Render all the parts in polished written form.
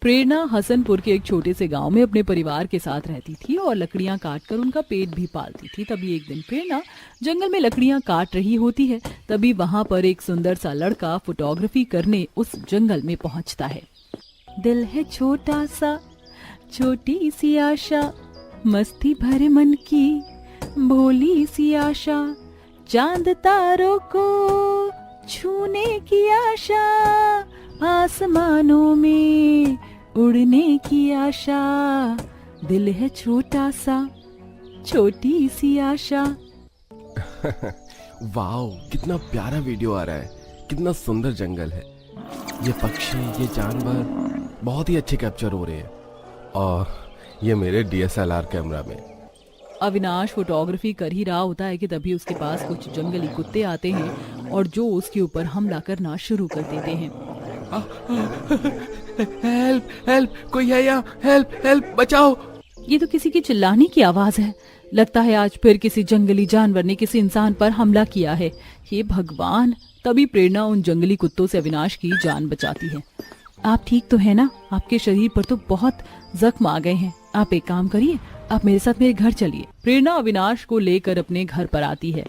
प्रेरणा हसनपुर के एक छोटे से गांव में अपने परिवार के साथ रहती थी और लकड़ियां काटकर उनका पेट भी पालती थी। तभी एक दिन प्रेरणा जंगल में लकड़ियां काट रही होती है। तभी वहां पर एक सुंदर सा लड़का फोटोग्राफी करने उस जंगल में पहुंचता है। दिल है छोटा सा, छोटी सी आशा, मस्ती भरे मन की भोली सी आशा, चांद तारों को छूने की आशा, आसमानों में उड़ने की आशा, दिल है छोटा सा, छोटी सी आशा। वाओ, कितना प्यारा वीडियो आ रहा है। कितना सुंदर जंगल है। ये पक्षी, ये जानवर बहुत ही अच्छे कैप्चर हो रहे हैं। और ये मेरे DSLR कैमरा में। अविनाश फोटोग्राफी कर ही रहा होता है कि तभी उसके पास कुछ जंगली कुत्ते आते हैं और जो उसके ऊपर हमला करना शुरू कर देते हैं। हेल्प हेल्प, कोई है यहाँ? हेल्प हेल्प, बचाओ। ये तो किसी की चिल्लाने की आवाज है। लगता है आज फिर किसी जंगली जानवर ने किसी इंसान पर हमला किया है। ये भगवान! तभी प्रेरणा उन जंगली कुत्तों से अविनाश की जान बचाती है। आप ठीक तो है ना? आपके शरीर पर तो बहुत जख्म आ गए हैं। आप एक काम करिए, आप मेरे साथ मेरे घर चलिए। प्रेरणा अविनाश को लेकर अपने घर पर आती है।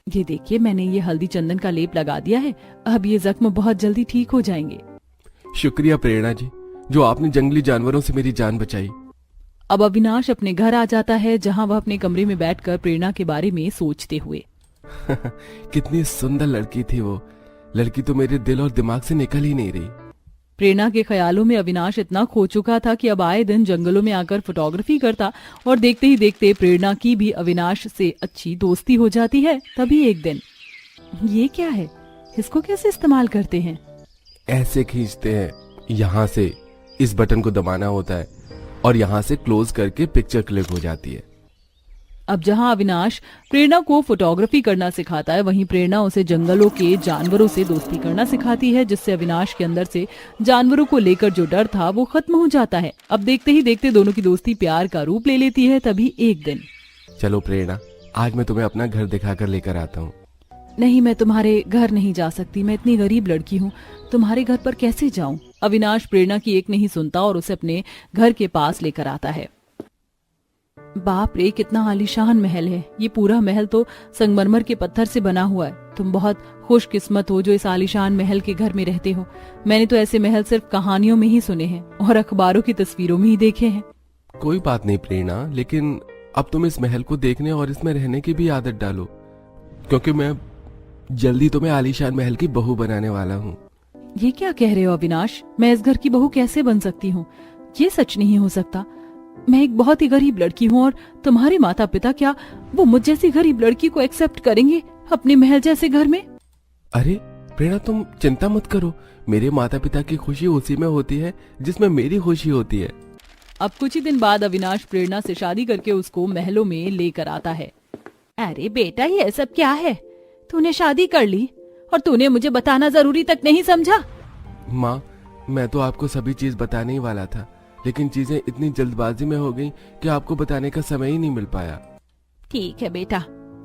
ये देखिए, मैंने ये हल्दी चंदन का लेप लगा दिया है। अब ये जख्म बहुत जल्दी ठीक हो जाएंगे। शुक्रिया प्रेरणा जी, जो आपने जंगली जानवरों से मेरी जान बचाई। अब अविनाश अपने घर आ जाता है, जहाँ वह अपने कमरे में बैठकर प्रेरणा के बारे में सोचते हुए कितनी सुंदर लड़की थी वो। लड़की तो मेरे दिल और दिमाग से निकल ही नहीं रही। प्रेरणा के ख्यालों में अविनाश इतना खो चुका था कि अब आए दिन जंगलों में आकर फोटोग्राफी करता और देखते ही देखते प्रेरणा की भी अविनाश से अच्छी दोस्ती हो जाती है। तभी एक दिन, ये क्या है? इसको कैसे इस्तेमाल करते हैं? ऐसे खींचते हैं, यहाँ से इस बटन को दबाना होता है और यहाँ से क्लोज करके पिक्चर क्लिक हो जाती है। अब जहाँ अविनाश प्रेरणा को फोटोग्राफी करना सिखाता है, वहीं प्रेरणा उसे जंगलों के जानवरों से दोस्ती करना सिखाती है, जिससे अविनाश के अंदर से जानवरों को लेकर जो डर था वो खत्म हो जाता है। अब देखते ही देखते दोनों की दोस्ती प्यार का रूप ले लेती है। तभी एक दिन, चलो प्रेरणा, आज मैं तुम्हें अपना घर दिखाकर लेकर आता हूँ। नहीं, मैं तुम्हारे घर नहीं जा सकती। मैं इतनी गरीब लड़की हूँ, तुम्हारे घर पर कैसे जाऊं? अविनाश प्रेरणा की एक नहीं सुनता और उसे अपने घर के पास लेकर आता है। बाप रे, कितना आलीशान महल है। ये पूरा महल तो संगमरमर के पत्थर से बना हुआ है। तुम बहुत खुशकिस्मत हो जो इस आलीशान महल के घर में रहते हो। मैंने तो ऐसे महल सिर्फ कहानियों में ही सुने हैं और अखबारों की तस्वीरों में ही देखे हैं। कोई बात नहीं प्रेरणा, लेकिन अब तुम इस महल को देखने और इसमें रहने की भी आदत डालो, क्योंकि मैं जल्दी तुम्हें आलीशान महल की बहू बनाने वाला हूँ। ये क्या कह रहे हो अविनाश? मैं इस घर की बहू कैसे बन सकती हूँ? ये सच नहीं हो सकता। मैं एक बहुत ही गरीब लड़की हूँ और तुम्हारे माता पिता, क्या वो मुझ जैसी गरीब लड़की को एक्सेप्ट करेंगे अपने महल जैसे घर में? अरे प्रेरणा, तुम चिंता मत करो। मेरे माता पिता की खुशी उसी में होती है जिसमें मेरी खुशी होती है। अब कुछ ही दिन बाद अविनाश प्रेरणा से शादी करके उसको महलों में लेकर आता है। अरे बेटा, ये सब क्या है? तूने शादी कर ली और तूने मुझे बताना जरूरी तक नहीं समझा? माँ, मैं तो आपको सभी चीज बताने ही वाला था, लेकिन चीजें इतनी जल्दबाजी में हो गई कि आपको बताने का समय ही नहीं मिल पाया। ठीक है बेटा,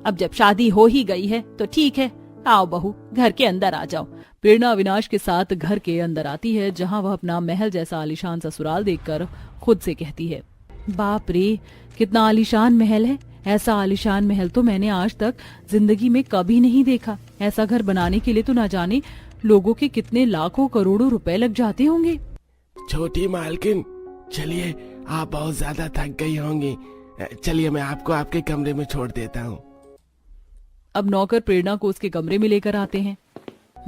अब जब शादी हो ही गई है तो ठीक है। आओ बहू, घर के अंदर आ जाओ। प्रेरणा अविनाश के साथ घर के अंदर आती है, जहाँ वह अपना महल जैसा आलीशान ससुराल देखकर खुद से कहती है, बाप रे, कितना आलीशान महल है। ऐसा आलीशान महल तो मैंने आज तक जिंदगी में कभी नहीं देखा। ऐसा घर बनाने के लिए तो ना जाने लोगों के कितने लाखों करोड़ों रुपए लग जाते होंगे। छोटी मालकिन, चलिए, आप बहुत ज्यादा थक गई होंगी। चलिए, मैं आपको आपके कमरे में छोड़ देता हूँ। अब नौकर प्रेरणा को उसके कमरे में लेकर आते हैं।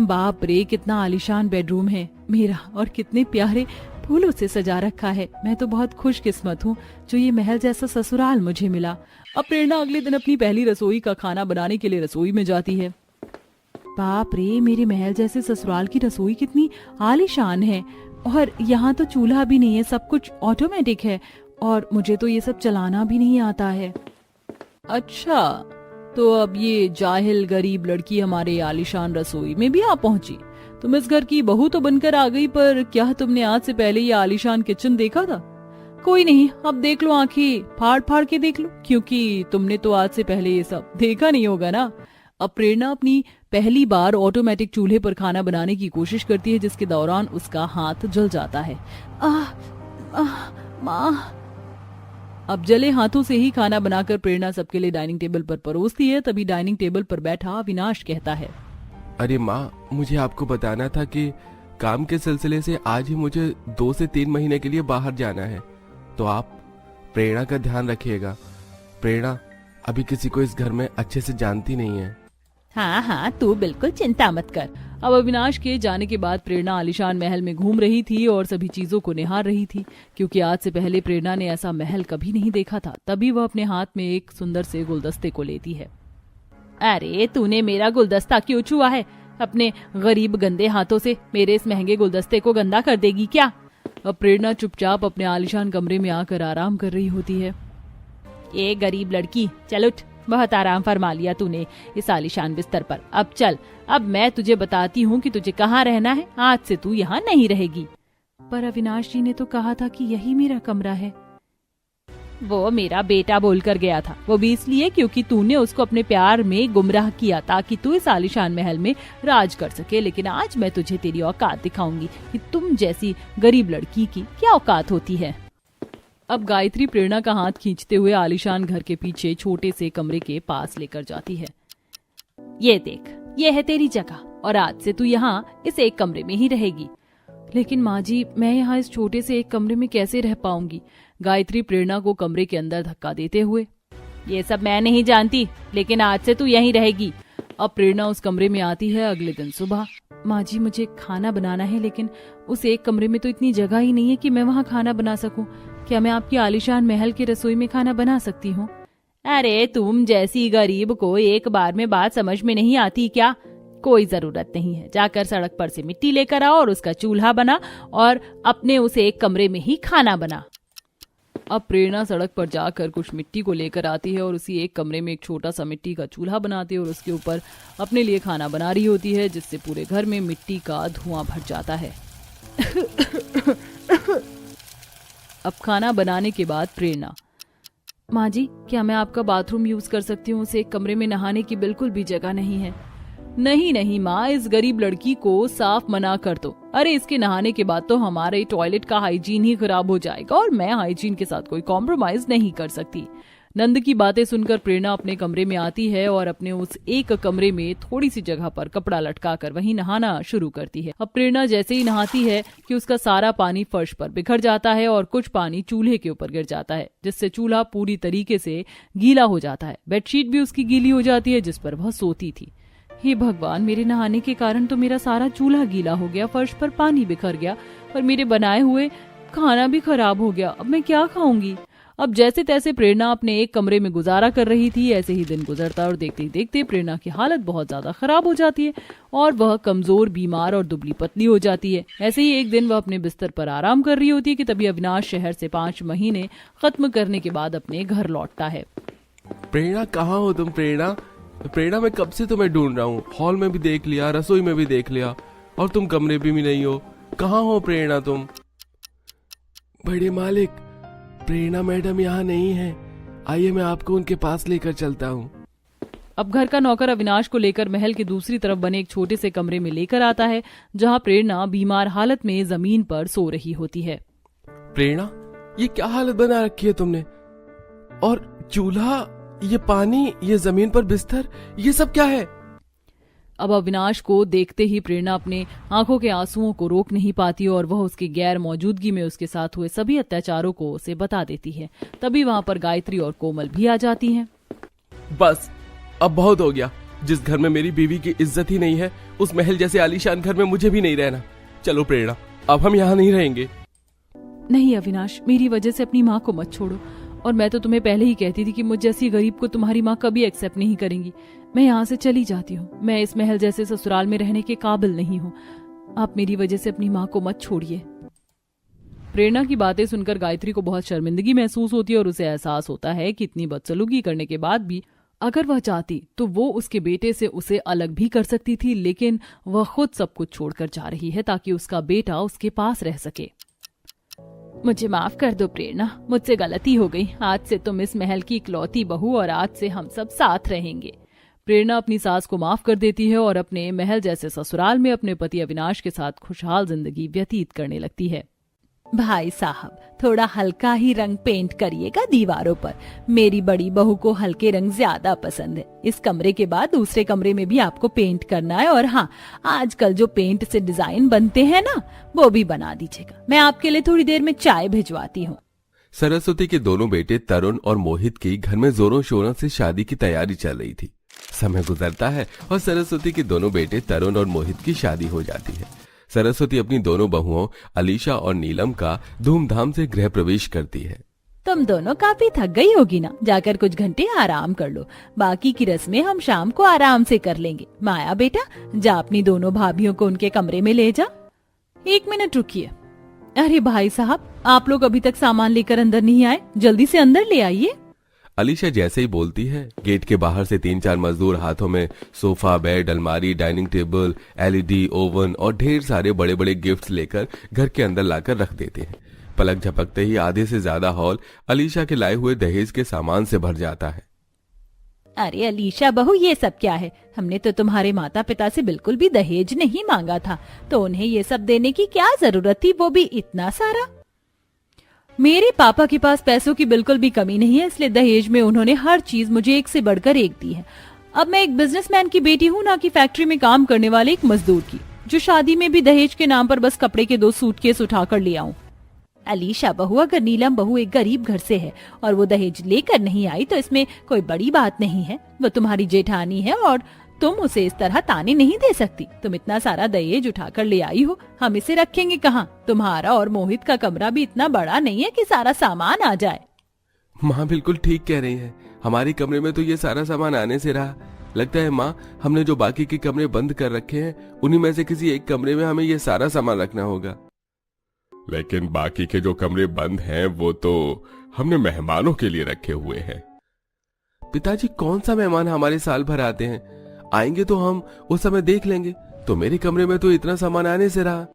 बाप रे, कितना आलीशान बेडरूम है मेरा और कितने प्यारे फूलों से सजा रखा है। मैं तो बहुत खुशकिस्मत हूँ जो ये महल जैसा ससुराल मुझे मिला। अब प्रेरणा अगले दिन अपनी पहली रसोई का खाना बनाने के लिए रसोई में जाती है। बाप रे, मेरे महल जैसे ससुराल की रसोई कितनी आलीशान है और यहाँ तो चूल्हा भी नहीं है, सब कुछ ऑटोमेटिक है और मुझे तो ये सब चलाना भी नहीं आता है। अच्छा, तो अब ये जाहिल गरीब लड़की हमारे आलीशान रसोई में भी आ पहुंची। तुम इस घर की बहू तो बनकर आ गई, पर क्या तुमने आज से पहले ये आलीशान किचन देखा था? कोई नहीं, अब देख लो, आंखें फाड़ फाड़ के देख लो, क्योंकि तुमने तो आज से पहले ये सब देखा नहीं होगा ना। अब प्रेरणा अपनी पहली बार ऑटोमेटिक चूल्हे पर खाना बनाने की कोशिश करती है, जिसके दौरान उसका हाथ जल जाता है। माँ। अब जले हाथों से ही खाना बनाकर प्रेरणा सबके लिए डाइनिंग टेबल पर परोसती है। तभी डाइनिंग टेबल पर बैठा अविनाश कहता है, अरे माँ, मुझे आपको बताना था कि काम के सिलसिले से आज ही मुझे 2 से 3 महीने के लिए बाहर जाना है, तो आप प्रेरणा का ध्यान रखिएगा। प्रेरणा अभी किसी को इस घर में अच्छे से जानती नहीं है। हाँ हाँ, तू बिल्कुल चिंता मत कर। अब अविनाश के जाने के बाद प्रेरणा आलीशान महल में घूम रही थी और सभी चीजों को निहार रही थी, क्योंकि आज से पहले प्रेरणा ने ऐसा महल कभी नहीं देखा था। तभी वह अपने हाथ में एक सुंदर से गुलदस्ते को लेती है। अरे तूने मेरा गुलदस्ता क्यों छुआ है? अपने गरीब गंदे हाथों से मेरे इस महंगे गुलदस्ते को गंदा कर देगी क्या? अब प्रेरणा चुपचाप अपने आलीशान कमरे में आकर आराम कर रही होती है। ये गरीब लड़की, चल उठ, बहुत आराम फरमा लिया तूने इस आलीशान बिस्तर पर। अब चल, अब मैं तुझे बताती हूँ कि तुझे कहाँ रहना है। आज से तू यहाँ नहीं रहेगी। पर अविनाश जी ने तो कहा था कि यही मेरा कमरा है। वो मेरा बेटा बोलकर गया था, वो भी इसलिए क्योंकि तूने उसको अपने प्यार में गुमराह किया ताकि तू इस आलीशान महल में राज कर सके। लेकिन आज मैं तुझे तेरी औकात दिखाऊंगी कि तुम जैसी गरीब लड़की की क्या औकात होती है। अब गायत्री प्रेरणा का हाथ खींचते हुए आलीशान घर के पीछे छोटे से कमरे के पास लेकर जाती है। ये देख, ये है तेरी जगह और आज से तू यहाँ इस एक कमरे में ही रहेगी। लेकिन माँ जी, मैं यहाँ इस छोटे से एक कमरे में कैसे रह पाऊंगी? गायत्री प्रेरणा को कमरे के अंदर धक्का देते हुए। ये सब मैं नहीं जानती, लेकिन आज से तू यहीं रहेगी। अब प्रेरणा उस कमरे में आती है अगले दिन सुबह। माँ जी, मुझे खाना बनाना है, लेकिन उस एक कमरे में तो इतनी जगह ही नहीं है कि मैं वहाँ खाना बना सकूं। क्या मैं आपकी आलीशान महल की रसोई में खाना बना सकती हूँ? अरे तुम जैसी गरीब को एक बार में बात समझ में नहीं आती क्या? कोई जरूरत नहीं है, जाकर सड़क पर से मिट्टी लेकर आओ और उसका चूल्हा बना और अपने उस एक कमरे में ही खाना बना। अब प्रेरणा सड़क पर जाकर कुछ मिट्टी को लेकर आती है और उसी एक कमरे में एक छोटा सा मिट्टी का चूल्हा बनाती है और उसके ऊपर अपने लिए खाना बना रही होती है, जिससे पूरे घर में मिट्टी का धुआं भर जाता है। अब खाना बनाने के बाद प्रेरणा, माँ जी, क्या मैं आपका बाथरूम यूज कर सकती हूँ? उस एक कमरे में नहाने की बिल्कुल भी जगह नहीं है। नहीं नहीं माँ, इस गरीब लड़की को साफ मना कर दो। अरे इसके नहाने के बाद तो हमारे टॉयलेट का हाइजीन ही खराब हो जाएगा और मैं हाइजीन के साथ कोई कॉम्प्रोमाइज नहीं कर सकती। नंद की बातें सुनकर प्रेरणा अपने कमरे में आती है और अपने उस एक कमरे में थोड़ी सी जगह पर कपड़ा लटकाकर वहीं नहाना शुरू करती है। अब प्रेरणा जैसे ही नहाती है कि उसका सारा पानी फर्श पर बिखर जाता है और कुछ पानी चूल्हे के ऊपर गिर जाता है, जिससे चूल्हा पूरी तरीके से गीला हो जाता है। बेडशीट भी उसकी गीली हो जाती है जिस पर वह सोती थी। हे भगवान, मेरे नहाने के कारण तो मेरा सारा चूल्हा गीला हो गया, फर्श पर पानी बिखर गया और मेरे बनाए हुए खाना भी खराब हो गया। अब मैं क्या खाऊंगी? अब जैसे तैसे प्रेरणा अपने एक कमरे में गुजारा कर रही थी। ऐसे ही दिन गुजरता और देखते ही देखते प्रेरणा की हालत बहुत ज्यादा खराब हो जाती है और वह कमजोर, बीमार और दुबली पतली हो जाती है। ऐसे ही एक दिन वह अपने बिस्तर पर आराम कर रही होती है कि तभी अविनाश शहर से 5 महीने खत्म करने के बाद अपने घर लौटता है। प्रेरणा, कहाँ हो तुम? प्रेरणा, प्रेरणा, मैं कब से तुम्हें ढूंढ रहा हूँ। हॉल में भी देख लिया, रसोई में भी देख लिया और तुम कमरे में भी नहीं हो। कहाँ हो प्रेरणा तुम? बड़े मालिक, प्रेरणा मैडम यहाँ नहीं है। आइए मैं आपको उनके पास लेकर चलता हूँ। अब घर का नौकर अविनाश को लेकर महल के दूसरी तरफ बने एक छोटे से कमरे में लेकर आता है, जहाँ प्रेरणा बीमार हालत में जमीन पर सो रही होती है। प्रेरणा, ये क्या हालत बना रखी है तुमने? और चूल्हा, ये पानी, ये जमीन पर बिस्तर, ये सब क्या है? अब अविनाश को देखते ही प्रेरणा अपने आंखों के आंसुओं को रोक नहीं पाती और वह उसकी गैर मौजूदगी में उसके साथ हुए सभी अत्याचारों को उसे बता देती है। तभी वहां पर गायत्री और कोमल भी आ जाती हैं। बस, अब बहुत हो गया। जिस घर में मेरी बीवी की इज्जत ही नहीं है, उस महल जैसे आलीशान घर में मुझे भी नहीं रहना। चलो प्रेरणा, अब हम यहाँ नहीं रहेंगे। नहीं अविनाश, मेरी वजह से अपनी माँ को मत छोड़ो। और मैं तो तुम्हें पहले ही कहती थी कि मुझ जैसी गरीब को तुम्हारी माँ कभी एक्सेप्ट नहीं करेंगी। मैं यहाँ से चली जाती हूँ। मैं इस महल जैसे ससुराल में रहने के काबिल नहीं हूँ। आप मेरी वजह से अपनी माँ को मत छोड़िए। प्रेरणा की बातें सुनकर गायत्री को बहुत शर्मिंदगी महसूस होती है और उसे एहसास होता है कि इतनी बदसलूकी करने के बाद भी अगर वह चाहती तो वो उसके बेटे से उसे अलग भी कर सकती थी, लेकिन वह खुद सब कुछ छोड़कर जा रही है ताकि उसका बेटा उसके पास रह सके। मुझे माफ कर दो प्रेरणा, मुझसे गलती हो गई। आज से तुम इस महल की इकलौती बहू और आज से हम सब साथ रहेंगे। प्रेरणा अपनी सास को माफ कर देती है और अपने महल जैसे ससुराल में अपने पति अविनाश के साथ खुशहाल जिंदगी व्यतीत करने लगती है। भाई साहब, थोड़ा हल्का ही रंग पेंट करिएगा दीवारों पर। मेरी बड़ी बहू को हल्के रंग ज्यादा पसंद है। इस कमरे के बाद दूसरे कमरे में भी आपको पेंट करना है, और हाँ, आजकल जो पेंट से डिजाइन बनते हैं ना, वो भी बना दीजिएगा। मैं आपके लिए थोड़ी देर में चाय भिजवाती हूँ। सरस्वती के दोनों बेटे तरुण और मोहित की घर में जोरों शोरों से शादी की तैयारी चल रही थी। समय गुजरता है और सरस्वती के दोनों बेटे तरुण और मोहित की शादी हो जाती है। सरस्वती अपनी दोनों बहुओं अलीशा और नीलम का धूमधाम से गृह प्रवेश करती है। तुम दोनों काफी थक गई होगी ना, जाकर कुछ घंटे आराम कर लो। बाकी की रस्में हम शाम को आराम से कर लेंगे। माया बेटा, जा अपनी दोनों भाभियों को उनके कमरे में ले जा। 1 मिनट रुकिए। अरे भाई साहब, आप लोग अभी तक सामान लेकर अंदर नहीं आए, जल्दी से अंदर ले आइए। अलीशा जैसे ही बोलती है, गेट के बाहर से 3-4 मजदूर हाथों में सोफा, बेड, अलमारी, डाइनिंग टेबल, एलईडी, ओवन और ढेर सारे बड़े बड़े गिफ्ट्स लेकर घर के अंदर लाकर रख देते हैं। पलक झपकते ही आधे से ज्यादा हॉल अलीशा के लाए हुए दहेज के सामान से भर जाता है। अरे अलीशा बहू, ये सब क्या है? हमने तो तुम्हारे माता पिता से बिल्कुल भी दहेज नहीं मांगा था, तो उन्हें ये सब देने की क्या जरूरत थी, वो भी इतना सारा? मेरे पापा के पास पैसों की बिल्कुल भी कमी नहीं है, इसलिए दहेज में उन्होंने हर चीज मुझे एक से बढ़कर एक दी है। अब मैं एक बिजनेसमैन की बेटी हूँ, ना कि फैक्ट्री में काम करने वाले एक मजदूर की, जो शादी में भी दहेज के नाम पर बस कपड़े के 2 सूटकेस उठाकर ले आऊं। अलीशा बहू, अगर नीलम बहू एक गरीब घर से है और वो दहेज लेकर नहीं आई तो इसमें कोई बड़ी बात नहीं है। वो तुम्हारी जेठानी है और तुम उसे इस तरह ताने नहीं दे सकती। तुम इतना सारा दहेज उठाकर ले आई हो, हम इसे रखेंगे कहाँ? तुम्हारा और मोहित का कमरा भी इतना बड़ा नहीं है कि सारा सामान आ जाए। माँ बिल्कुल ठीक कह रही है, हमारे कमरे में तो ये सारा सामान आने से रहा। लगता है माँ, हमने जो बाकी के कमरे बंद कर रखे हैं, उन्हीं में से किसी एक कमरे में हमें ये सारा सामान रखना होगा। लेकिन बाकी के जो कमरे बंद हैं, वो तो हमने मेहमानों के लिए रखे हुए हैं। पिताजी, कौन सा मेहमान हमारे साल भर आते हैं? आएंगे तो हम उस समय देख लेंगे। तो मेरे कमरे में तो इतना सामान आने से रहा।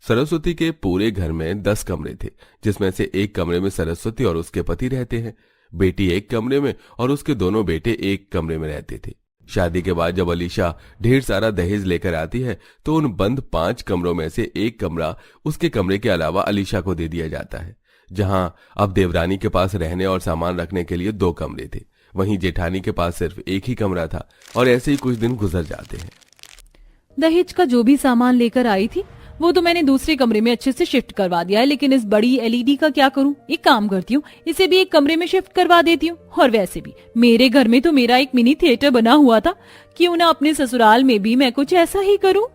सरस्वती के पूरे घर में 10 कमरे थे, जिसमें से एक कमरे में सरस्वती और उसके पति रहते हैं। बेटी एक कमरे में और उसके दोनों बेटे एक कमरे में रहते थे। शादी के बाद जब अलीशा ढेर सारा दहेज लेकर आती है, तो उन बंद 5 कमरों में से एक कमरा उसके कमरे के अलावा अलीशा को दे दिया जाता है, जहां अब देवरानी के पास रहने और सामान रखने के लिए 2 कमरे थे। वहीं जेठानी के पास सिर्फ एक ही कमरा था, और ऐसे ही कुछ दिन गुजर जाते हैं। दहेज का जो भी सामान लेकर आई थी, वो तो मैंने दूसरे कमरे में अच्छे से शिफ्ट करवा दिया है, लेकिन इस बड़ी एलईडी का क्या करूं? एक काम करती हूँ, इसे भी एक कमरे में शिफ्ट करवा देती हूँ। और वैसे भी मेरे घर में तो मेरा एक मिनी थिएटर बना हुआ था, क्यों ना अपने ससुराल में भी मैं कुछ ऐसा ही करूं।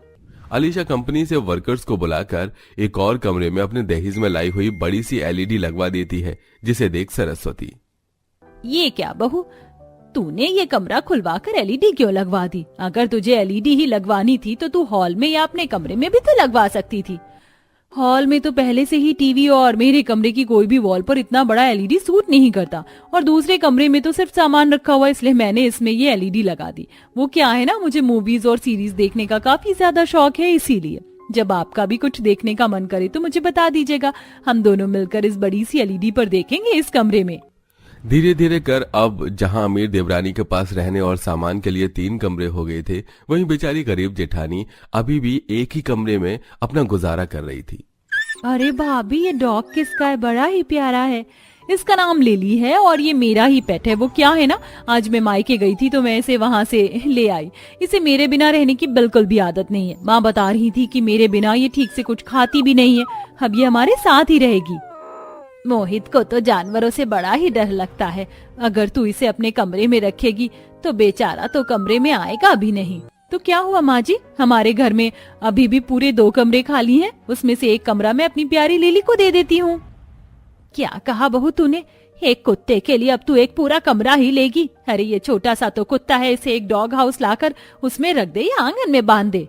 अलीशा कंपनी से वर्कर्स को बुलाकर एक और कमरे में अपने दहेज में लाई हुई बड़ी सी एलईडी लगवा देती है, जिसे देख सरस्वती, ये क्या बहू, तूने ये कमरा खुलवाकर एलईडी क्यों लगवा दी? अगर तुझे एलईडी ही लगवानी थी तो तू हॉल में या अपने कमरे में भी तो लगवा सकती थी। हॉल में तो पहले से ही टीवी, और मेरे कमरे की कोई भी वॉल पर इतना बड़ा एलईडी सूट नहीं करता, और दूसरे कमरे में तो सिर्फ सामान रखा हुआ, इसलिए मैंने इसमें ये एलईडी लगा दी। वो क्या है ना, मुझे मूवीज और सीरीज देखने का काफी ज्यादा शौक है, इसीलिए जब आपका भी कुछ देखने का मन करे तो मुझे बता दीजिएगा। हम दोनों मिलकर इस बड़ी सी एलईडी पर देखेंगे इस कमरे में। धीरे धीरे कर अब जहां अमीर देवरानी के पास रहने और सामान के लिए 3 कमरे हो गए थे, वहीं बेचारी गरीब जेठानी अभी भी एक ही कमरे में अपना गुजारा कर रही थी। अरे भाभी, ये डॉग किसका है? बड़ा ही प्यारा है। इसका नाम लिली है और ये मेरा ही पेट है। वो क्या है ना, आज मैं मायके गई थी तो मैं इसे वहाँ से ले आई। इसे मेरे बिना रहने की बिल्कुल भी आदत नहीं है। माँ बता रही थी कि मेरे बिना ये ठीक से कुछ खाती भी नहीं है। अब ये हमारे साथ ही रहेगी। मोहित को तो जानवरों से बड़ा ही डर लगता है। अगर तू इसे अपने कमरे में रखेगी तो बेचारा तो कमरे में आएगा भी नहीं। तो क्या हुआ माँ जी, हमारे घर में अभी भी पूरे 2 कमरे खाली हैं। उसमें से एक कमरा मैं अपनी प्यारी लिली को दे देती हूँ। क्या कहा बहू तूने? एक कुत्ते के लिए अब तू एक पूरा कमरा ही लेगी? अरे ये छोटा सा तो कुत्ता है, इसे एक डॉग हाउस लाकर उसमें रख दे या आंगन में बांध दे।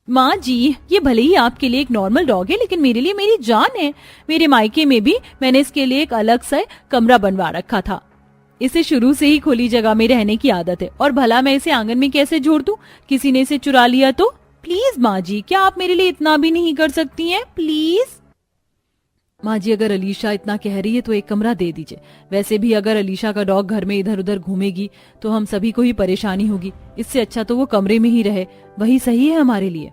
माँ जी, ये भले ही आपके लिए एक नॉर्मल डॉग है, लेकिन मेरे लिए मेरी जान है। मेरे मायके में भी मैंने इसके लिए एक अलग से कमरा बनवा रखा था। इसे शुरू से ही खुली जगह में रहने की आदत है, और भला मैं इसे आंगन में कैसे जोड़ दूं? किसी ने इसे चुरा लिया तो? प्लीज माँ जी, क्या आप मेरे लिए इतना भी नहीं कर सकती हैं? प्लीज। माँ जी अगर अलीशा इतना कह रही है तो एक कमरा दे दीजिए। वैसे भी अगर अलीशा का डॉग घर में इधर उधर घूमेगी तो हम सभी को ही परेशानी होगी। इससे अच्छा तो वो कमरे में ही रहे, वही सही है हमारे लिए।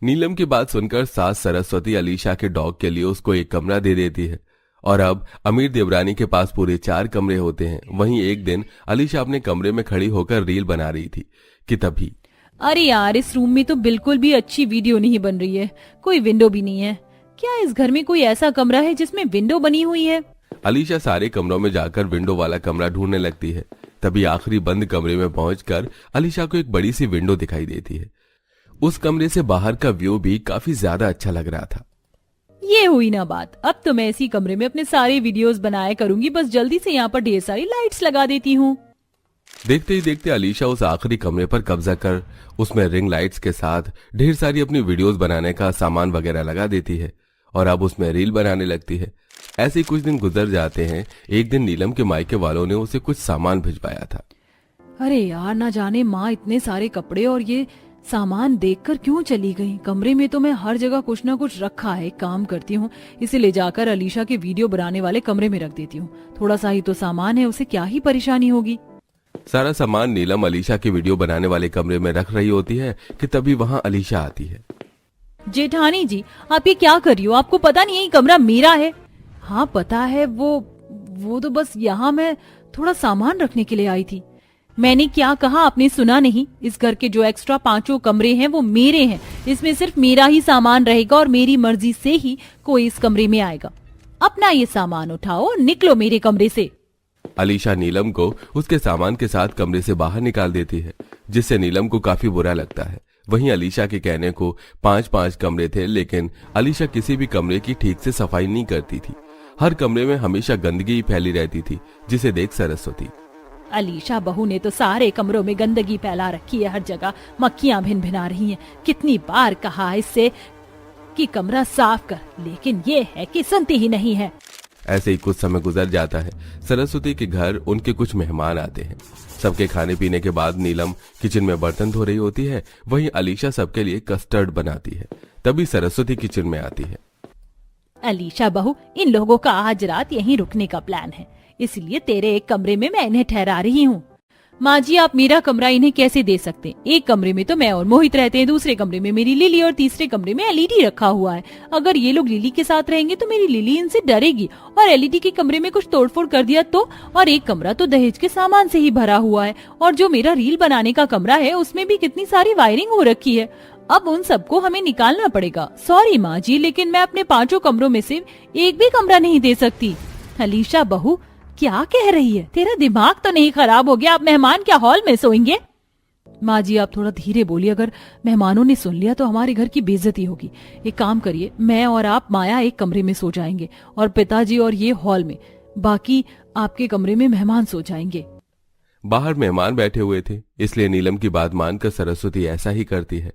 नीलम की बात सुनकर सास सरस्वती अलीशा के डॉग के लिए उसको एक कमरा दे देती है। और अब अमीर देवरानी के पास पूरे 4 कमरे होते हैं। वहीं एक दिन अलीशा अपने कमरे में खड़ी होकर रील बना रही थी कि तभी अरे यार, इस रूम में तो बिल्कुल भी अच्छी वीडियो नहीं बन रही है, कोई विंडो भी नहीं है। क्या इस घर में कोई ऐसा कमरा है जिसमें विंडो बनी हुई है? अलीशा सारे कमरों में जाकर विंडो वाला कमरा ढूंढने लगती है। तभी आखिरी बंद कमरे में पहुंचकर अलीशा को एक बड़ी सी विंडो दिखाई देती है। उस कमरे से बाहर का व्यू भी काफी ज्यादा अच्छा लग रहा था। ये हुई ना बात, अब तो मैं इसी कमरे में अपने सारे वीडियोस बनाया करूंगी। बस जल्दी से यहाँ पर ढेर सारी लाइट्स लगा देती हूँ। देखते ही देखते अलीशा उस आखिरी कमरे पर कब्जा कर उसमें रिंग लाइट्स के साथ ढेर सारी अपनी वीडियोस बनाने का सामान वगैरह लगा देती है और अब उसमें रील बनाने लगती है। ऐसे ही कुछ दिन गुजर जाते हैं। एक दिन नीलम के मायके वालों ने उसे कुछ सामान भिजवाया था। अरे यार, ना जाने माँ इतने सारे कपड़े और ये सामान देखकर क्यों चली गई। कमरे में तो मैं हर जगह कुछ ना कुछ रखा है। काम करती हूँ, इसे ले जाकर अलीशा के वीडियो बनाने वाले कमरे में रख देती हूँ। थोड़ा सा ही तो सामान है, उसे क्या ही परेशानी होगी। सारा सामान नीलम अलीशा की वीडियो बनाने वाले कमरे में रख रही होती है कि तभी वहां अलीशा आती है। जेठानी जी, आप ये क्या कर रही हो? आपको पता नहीं है ये कमरा मेरा है? हाँ पता है, वो तो बस यहाँ मैं थोड़ा सामान रखने के लिए आई थी। मैंने क्या कहा आपने सुना नहीं? इस घर के जो एक्स्ट्रा 5 कमरे हैं वो मेरे हैं। इसमें सिर्फ मेरा ही सामान रहेगा और मेरी मर्जी से ही कोई इस कमरे में आएगा। अपना ये सामान उठाओ और निकलो मेरे कमरे से। अलीशा नीलम को उसके सामान के साथ कमरे से बाहर निकाल देती है, जिससे नीलम को काफी बुरा लगता है। वहीं अलीशा के कहने को 5-5 कमरे थे, लेकिन अलीशा किसी भी कमरे की ठीक से सफाई नहीं करती थी। हर कमरे में हमेशा गंदगी फैली रहती थी, जिसे देख सरस्वती, अलीशा बहू ने तो सारे कमरों में गंदगी फैला रखी है। हर जगह मक्खियां भिन भिना रही हैं। कितनी बार कहा इससे कि कमरा साफ कर, लेकिन ये है कि सुनती ही नहीं है। ऐसे ही कुछ समय गुजर जाता है। सरस्वती के घर उनके कुछ मेहमान आते हैं। सबके खाने पीने के बाद नीलम किचन में बर्तन धो रही होती है। वहीं अलीशा सबके लिए कस्टर्ड बनाती है। तभी सरस्वती किचन में आती है। अलीशा बहू, इन लोगों का आज रात यहीं रुकने का प्लान है, इसलिए तेरे एक कमरे में मैं इन्हें ठहरा रही हूँ। माँ जी, आप मेरा कमरा इन्हें कैसे दे सकते? एक कमरे में तो मैं और मोहित रहते हैं, दूसरे कमरे में मेरी लिली और तीसरे कमरे में एलईडी रखा हुआ है। अगर ये लोग लिली के साथ रहेंगे तो मेरी लिली इनसे डरेगी और एलईडी के कमरे में कुछ तोड़फोड़ कर दिया तो। और एक कमरा तो दहेज के सामान से ही भरा हुआ है और जो मेरा रील बनाने का कमरा है उसमें भी कितनी सारी वायरिंग हो रखी है। अब उन सबको हमें निकालना पड़ेगा। सॉरी माँ जी, लेकिन मैं अपने 5 कमरों में से एक भी कमरा नहीं दे सकती। अलीशा बहू, क्या कह रही है? तेरा दिमाग तो नहीं खराब हो गया? अब मेहमान क्या हॉल में सोएंगे? माँ जी, आप थोड़ा धीरे बोलिए। अगर मेहमानों ने सुन लिया तो हमारे घर की बेइज्जती होगी। एक काम करिए, मैं और आप माया एक कमरे में सो जाएंगे और पिताजी और ये हॉल में, बाकी आपके कमरे में मेहमान सो जाएंगे। बाहर मेहमान बैठे हुए थे, इसलिए नीलम की बात मानकर सरस्वती ऐसा ही करती है।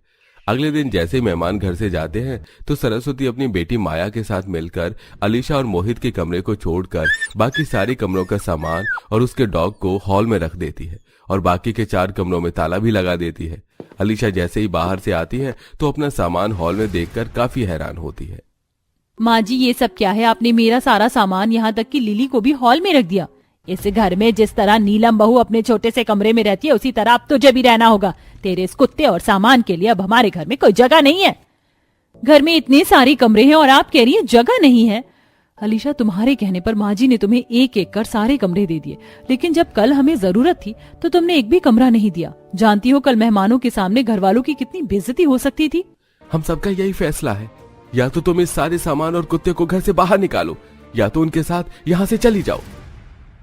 अगले दिन जैसे ही मेहमान घर से जाते हैं तो सरस्वती अपनी बेटी माया के साथ मिलकर अलीशा और मोहित के कमरे को छोड़कर बाकी सारे कमरों का सामान और उसके डॉग को हॉल में रख देती है और बाकी के 4 कमरों में ताला भी लगा देती है। अलीशा जैसे ही बाहर से आती है तो अपना सामान हॉल में देखकर काफी हैरान होती है। माँ जी, ये सब क्या है? आपने मेरा सारा सामान, यहाँ तक कि लिली को भी हॉल में रख दिया। इस घर में जिस तरह नीलम बहू अपने छोटे से कमरे में रहती है उसी तरह अब तुझे भी रहना होगा। तेरे इस कुत्ते और सामान के लिए अब हमारे घर में कोई जगह नहीं है। घर में इतने सारे कमरे हैं और आप कह रही हैं जगह नहीं है। अलीशा, तुम्हारे कहने पर माँ जी ने तुम्हें एक एक कर सारे कमरे दे दिए, लेकिन जब कल हमें जरूरत थी तो तुमने एक भी कमरा नहीं दिया। जानती हो कल मेहमानों के सामने घर वालों की कितनी बेइज्जती हो सकती थी। हम सबका यही फैसला है, या तो तुम इस सारे सामान और कुत्ते को घर से बाहर निकालो या तो उनके साथ यहाँ से चली जाओ।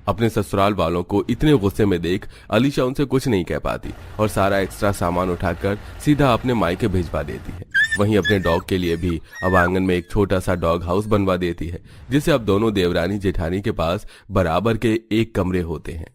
अपने ससुराल वालों को इतने गुस्से में देख अलीशा उनसे कुछ नहीं कह पाती और सारा एक्स्ट्रा सामान उठाकर सीधा अपने मायके भिजवा देती है। वहीं अपने डॉग के लिए भी अब आंगन में एक छोटा सा डॉग हाउस बनवा देती है, जिसे अब दोनों देवरानी जेठानी के पास बराबर के 1 कमरे होते हैं।